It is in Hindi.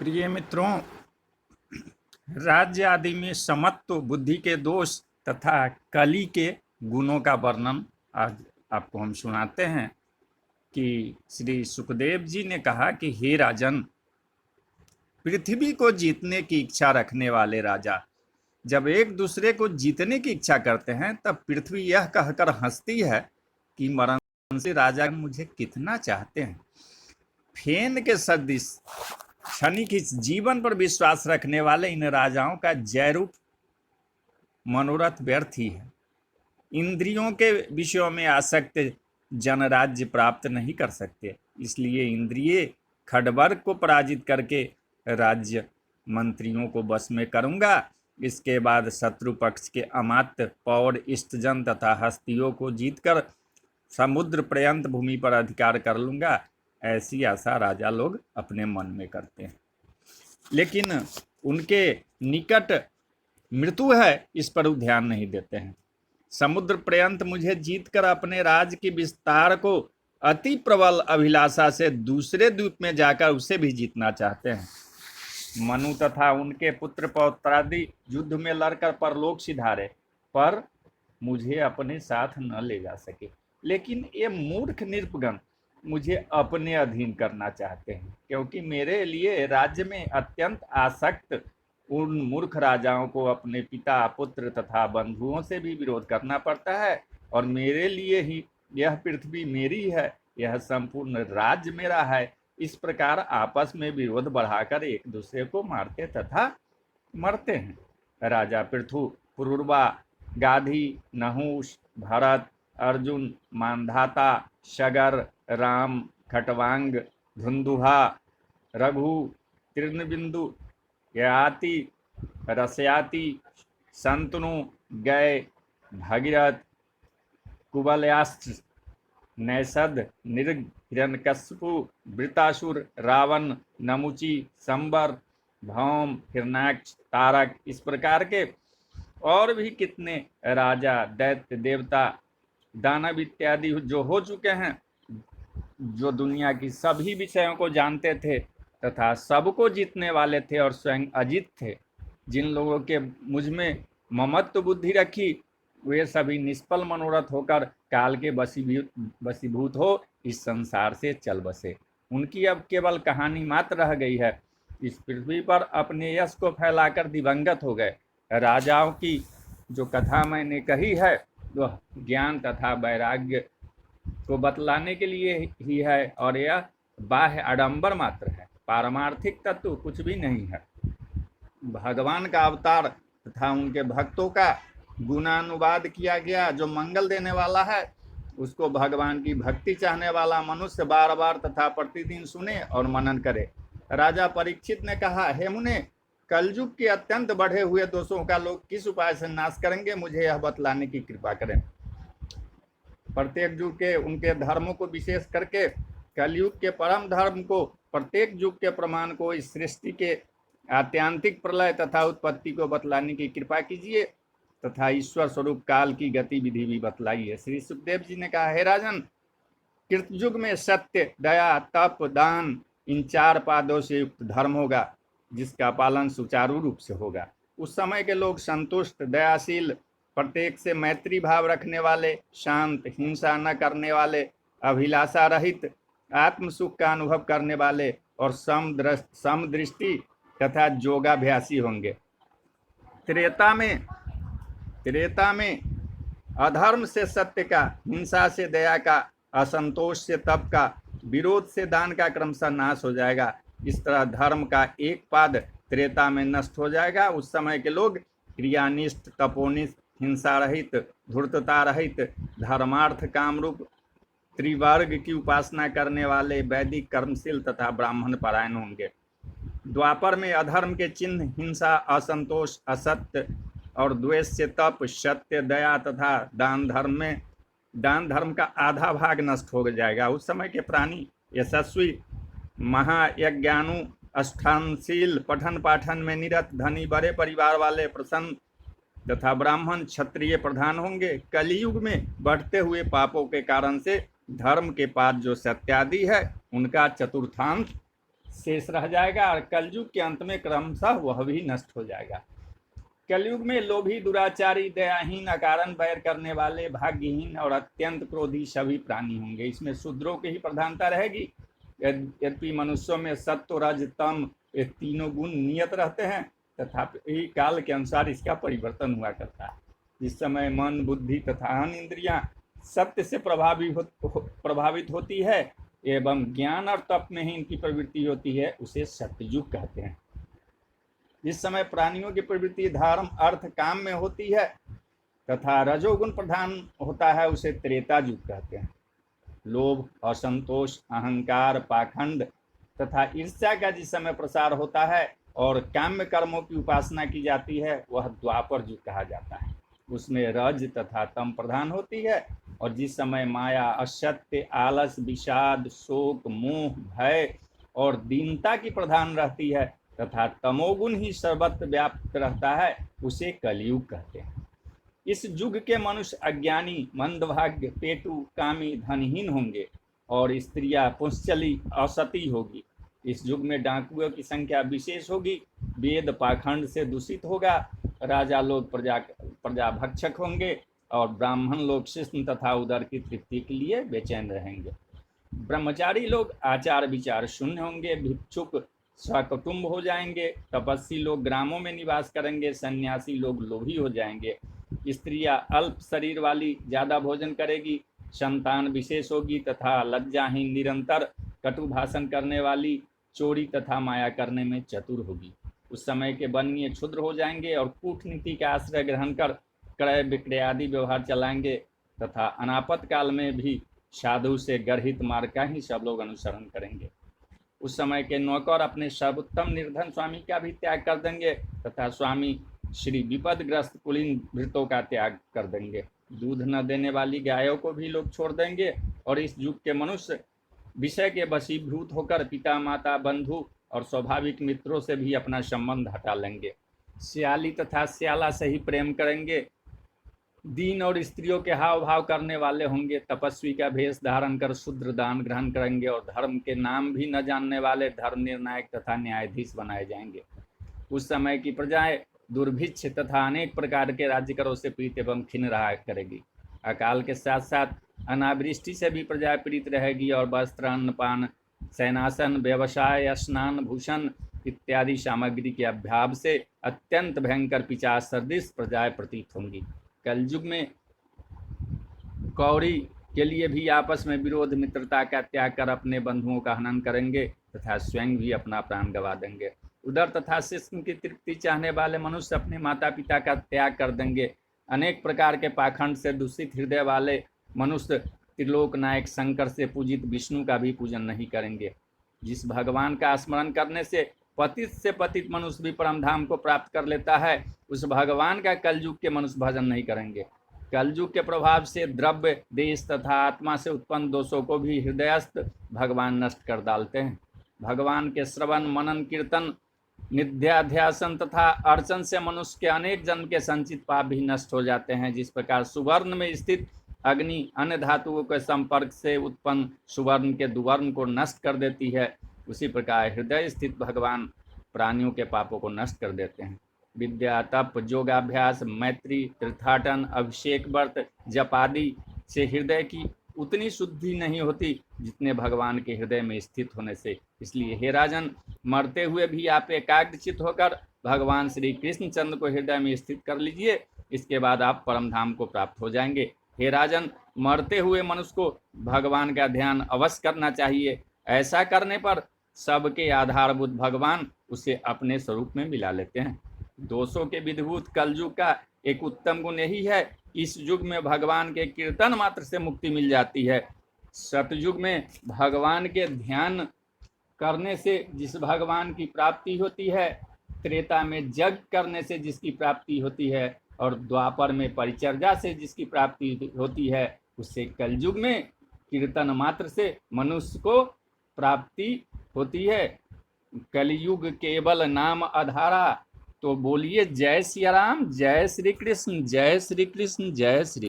प्रिय मित्रों, राज्य आदि में समत्व, बुद्धि के दोष तथा कली के गुणों का वर्णन आज आपको हम सुनाते हैं कि श्री सुखदेव जी ने कहा कि हे राजन, पृथ्वी को जीतने की इच्छा रखने वाले राजा जब एक दूसरे को जीतने की इच्छा करते हैं तब पृथ्वी यह कहकर हंसती है कि मरण से राजा मुझे कितना चाहते हैं। फेन के सदृश क्षणिक इस जीवन पर विश्वास रखने वाले इन राजाओं का जयरूप मनोरथ व्यर्थ ही है। इंद्रियों के विषयों में आसक्त जन राज्य प्राप्त नहीं कर सकते, इसलिए इंद्रिय खडबर्ग को पराजित करके राज्य मंत्रियों को बस में करूंगा। इसके बाद शत्रु पक्ष के अमात्य, पौर, इष्टजन तथा हस्तियों को जीतकर समुद्र पर्यंत भूमि पर अधिकार कर लूंगा। ऐसी आशा राजा लोग अपने मन में करते हैं, लेकिन उनके निकट मृत्यु है, इस पर वो ध्यान नहीं देते हैं। समुद्र पर्यंत मुझे जीतकर अपने राज्य के विस्तार को अति प्रबल अभिलाषा से दूसरे द्वीप में जाकर उसे भी जीतना चाहते हैं। मनु तथा उनके पुत्र पौत्रादि युद्ध में लड़कर परलोक सिधारे, पर मुझे अपने साथ न ले जा सके। लेकिन ये मूर्ख निरपगण मुझे अपने अधीन करना चाहते हैं, क्योंकि मेरे लिए राज्य में अत्यंत आसक्त उन मूर्ख राजाओं को अपने पिता, पुत्र तथा बंधुओं से भी विरोध करना पड़ता है, और मेरे लिए ही यह पृथ्वी मेरी है, यह संपूर्ण राज्य मेरा है। इस प्रकार आपस में विरोध बढ़ाकर एक दूसरे को मारते तथा मरते हैं। राजा पृथु, पुरुरवा, गाधी, नहुष, भरत, अर्जुन, मानधाता, शगर, राम, खटवांग, धुंधुहा, रघु, तीर्णबिंदु, ययाति, रसयाति, संतनु, गय, भगीरथ, कुबलयास्त्र, नैषद, निर्ग, हिरण्यकशिपु, वृतासुर, रावण, नमुची, संबर, भौम, हिरण्याक्ष, तारक, इस प्रकार के और भी कितने राजा, दैत्य, देवता, दानव इत्यादि जो हो चुके हैं, जो दुनिया की सभी विषयों को जानते थे तथा सबको जीतने वाले थे और स्वयं अजित थे, जिन लोगों के मुझ में ममत्व बुद्धि रखी, वे सभी निष्फल मनोरथ होकर काल के वशीभूत हो इस संसार से चल बसे। उनकी अब केवल कहानी मात्र रह गई है। इस पृथ्वी पर अपने यश को फैलाकर दिवंगत हो गए। राजाओं की जो कथा मैंने कही है वह ज्ञान तथा वैराग्य को बतलाने के लिए ही है, और यह बाह्य आडंबर मात्र है, पारमार्थिक तत्व कुछ भी नहीं है। भगवान का अवतार तथा उनके भक्तों का गुणानुवाद किया गया। जो मंगल देने वाला है उसको भगवान की भक्ति चाहने वाला मनुष्य बार बार तथा प्रतिदिन सुने और मनन करे। राजा परीक्षित ने कहा, हे मुने, कलयुग के अत्यंत बढ़े हुए दोषों का लोग किस उपाय से नाश करेंगे, मुझे यह बतलाने की कृपा करें। प्रत्येक युग के उनके धर्मों को विशेष करके कलयुग के परम धर्म को, प्रत्येक युग के प्रमाण को, इस सृष्टि के आत्यांतिक प्रलय तथा उत्पत्ति को बतलाने की कृपा कीजिए तथा ईश्वर स्वरूप काल की गतिविधि भी बतलाइए। श्री सुखदेव जी ने कहा, हे राजन, कृतयुग में सत्य, दया, तप, दान, इन 4 पादों से युक्त धर्म होगा, जिसका पालन सुचारू रूप से होगा। उस समय के लोग संतुष्ट, दयाशील, प्रत्येक से मैत्री भाव रखने वाले, शांत, हिंसा न करने वाले, अभिलाषा रहित, आत्म सुख का अनुभव करने वाले और समदृष्टि तथा योगाभ्यासी होंगे। त्रेता में अधर्म से सत्य का, हिंसा से दया का, असंतोष से तप का, विरोध से दान का क्रमशः नाश हो जाएगा। इस तरह धर्म का एक पाद त्रेता में नष्ट हो जाएगा। उस समय के लोग क्रियानिष्ठ, तपोनिष्ठ, हिंसा रहित, धूर्तता रहित, धर्मार्थ कामरूप त्रिवर्ग की उपासना करने वाले, वैदिक, कर्मशील तथा ब्राह्मण परायण होंगे। द्वापर में अधर्म के चिन्ह हिंसा, असंतोष, असत्य और द्वेष से तप, सत्य, दया तथा दान धर्म का आधा भाग नष्ट हो जाएगा। उस समय के प्राणी यशस्वी, महायज्ञानु, अष्टांगशील, पठन पाठन में निरत, धनी, बड़े परिवार वाले, प्रसन्न तथा ब्राह्मण, क्षत्रिय प्रधान होंगे। कलियुग में बढ़ते हुए पापों के कारण से धर्म के पाद जो सत्यादि है, उनका चतुर्थांश शेष रह जाएगा और कलयुग के अंत में क्रमशः वह भी नष्ट हो जाएगा। कलयुग में लोभी, दुराचारी, दयाहीन, अकारण बैर करने वाले, भाग्यहीन और अत्यंत क्रोधी सभी प्राणी होंगे। इसमें शूद्रों की ही प्रधानता रहेगी। यद्यपि मनुष्यों में सत्व, रज, तम ये तीनों गुण नियत रहते हैं, तथापि काल के अनुसार इसका परिवर्तन हुआ करता है। जिस समय मन, बुद्धि तथा अन्य इंद्रियां सत्य से प्रभावित होती है एवं ज्ञान और तप में ही इनकी प्रवृत्ति होती है, उसे सत्ययुग कहते हैं। जिस समय प्राणियों की प्रवृत्ति धर्म, अर्थ, काम में होती है तथा रजोगुण प्रधान होता है, उसे त्रेता युग कहते हैं। लोभ, असंतोष, अहंकार, पाखंड तथा ईर्ष्या का जिस समय प्रसार होता है और काम्य कर्मों की उपासना की जाती है, वह द्वापर युग कहा जाता है। उसमें रज तथा तम प्रधान होती है। और जिस समय माया, असत्य, आलस, विषाद, शोक, मोह, भय और दीनता की प्रधान रहती है तथा तमोगुण ही सर्वत्र व्याप्त रहता है, उसे कलयुग कहते हैं। इस युग के मनुष्य अज्ञानी, मंदभाग्य, पेटु, कामी, धनहीन होंगे और स्त्रियां पुंसचली, असती होगी। इस युग में डाकुओं की संख्या विशेष होगी। वेद पाखंड से दूषित होगा। राजा लोग प्रजा भक्षक होंगे और ब्राह्मण लोग शिष्ण तथा उदर की तृप्ति के लिए बेचैन रहेंगे। ब्रह्मचारी लोग आचार विचार शून्य होंगे। भिक्षुक सकुटुंब हो जाएंगे। तपस्वी लोग ग्रामों में निवास करेंगे। सन्यासी लोग लोभी हो जाएंगे। स्त्रियां अल्प शरीर वाली ज्यादा भोजन करेगी। संतान विशेष होगी तथा लज्जाहीन, निरंतर कटु भाषण करने वाली, चोरी तथा माया करने में चतुर होगी। उस समय के बनिए क्षुद्र हो जाएंगे और कूटनीति का आश्रय ग्रहण कर क्रय विक्रय आदि व्यवहार चलाएंगे तथा अनापत काल में भी साधु से गर्हित मार्ग का ही सब लोग अनुसरण करेंगे। उस समय के नौकर अपने सर्वोत्तम निर्धन स्वामी का भी त्याग कर देंगे तथा स्वामी श्री विपदग्रस्त कुलीन भृतों का त्याग कर देंगे। दूध न देने वाली गायों को भी लोग छोड़ देंगे और इस युग के मनुष्य विषय के वशीभूत होकर पिता, माता, बंधु और स्वाभाविक मित्रों से भी अपना संबंध हटा लेंगे। सियाली तथा सियाला से ही प्रेम करेंगे। दीन और स्त्रियों के हाव भाव करने वाले होंगे। तपस्वी का भेष धारण कर शूद्र दान ग्रहण करेंगे और धर्म के नाम भी न जानने वाले धर्म निर्णायक तथा न्यायाधीश बनाए जाएंगे। उस समय की प्रजाएं दुर्भिक्ष तथा अनेक प्रकार के राज्यकरों से पीड़ित एवं खिन्न रहा करेगी। अकाल के साथ साथ अनावृष्टि से भी प्रजा पीड़ित रहेगी और वस्त्र, अन्नपान, सेनासन, व्यवसाय, स्नान, भूषण इत्यादि सामग्री के अभाव से अत्यंत भयंकर पिशाच सदृश प्रजाएं प्रतीत होंगी। कलयुग में कौड़ी के लिए भी आपस में विरोध, मित्रता का त्याग कर अपने बंधुओं का हनन करेंगे तथा स्वयं भी अपना प्राण गंवा देंगे। उदर तथा शिष्ण की तृप्ति चाहने वाले मनुष्य अपने माता पिता का त्याग कर देंगे। अनेक प्रकार के पाखंड से दूषित हृदय वाले मनुष्य त्रिलोक नायक शंकर से पूजित विष्णु का भी पूजन नहीं करेंगे। जिस भगवान का स्मरण करने से पतित मनुष्य भी परम धाम को प्राप्त कर लेता है, उस भगवान का कलयुग के मनुष्य भजन नहीं करेंगे। कलयुग के प्रभाव से द्रव्य, देश तथा आत्मा से उत्पन्न दोषों को भी हृदयस्थ भगवान नष्ट कर डालते हैं। भगवान के श्रवण, मनन, कीर्तन, निध्याध्यासन तथा अर्चन से मनुष्य के अनेक जन्म के संचित पाप भी नष्ट हो जाते हैं। जिस प्रकार सुवर्ण में स्थित अग्नि अन्य धातुओं के संपर्क से उत्पन्न सुवर्ण के दुवर्ण को नष्ट कर देती है, उसी प्रकार हृदय स्थित भगवान प्राणियों के पापों को नष्ट कर देते हैं। विद्या, तप, योगाभ्यास, मैत्री, तीर्थाटन, अभिषेक व्रत, जप आदि से हृदय की उतनी शुद्धि नहीं होती जितने भगवान के हृदय में स्थित होने से। इसलिए हे राजन, मरते हुए भी आप एकाग्रचित होकर भगवान श्री कृष्णचंद्र को हृदय में स्थित कर लीजिए। इसके बाद आप परम धाम को प्राप्त हो जाएंगे। हे राजन, मरते हुए मनुष्य को भगवान का ध्यान अवश्य करना चाहिए। ऐसा करने पर सबके आधारभूत भगवान उसे अपने स्वरूप में मिला लेते हैं। दोषों के विधिभूत कलयुग का एक उत्तम गुण यही है, इस युग में भगवान के कीर्तन मात्र से मुक्ति मिल जाती है। सतयुग में भगवान के ध्यान करने से जिस भगवान की प्राप्ति होती है, त्रेता में यज्ञ करने से जिसकी प्राप्ति होती है और द्वापर में परिचर्या से जिसकी प्राप्ति होती है, उससे कलयुग में कीर्तन मात्र से मनुष्य को प्राप्ति होती है। कलयुग केवल नाम आधारा। तो बोलिए जय सिया राम, जय श्री कृष्ण, जय श्री कृष्ण, जय श्री।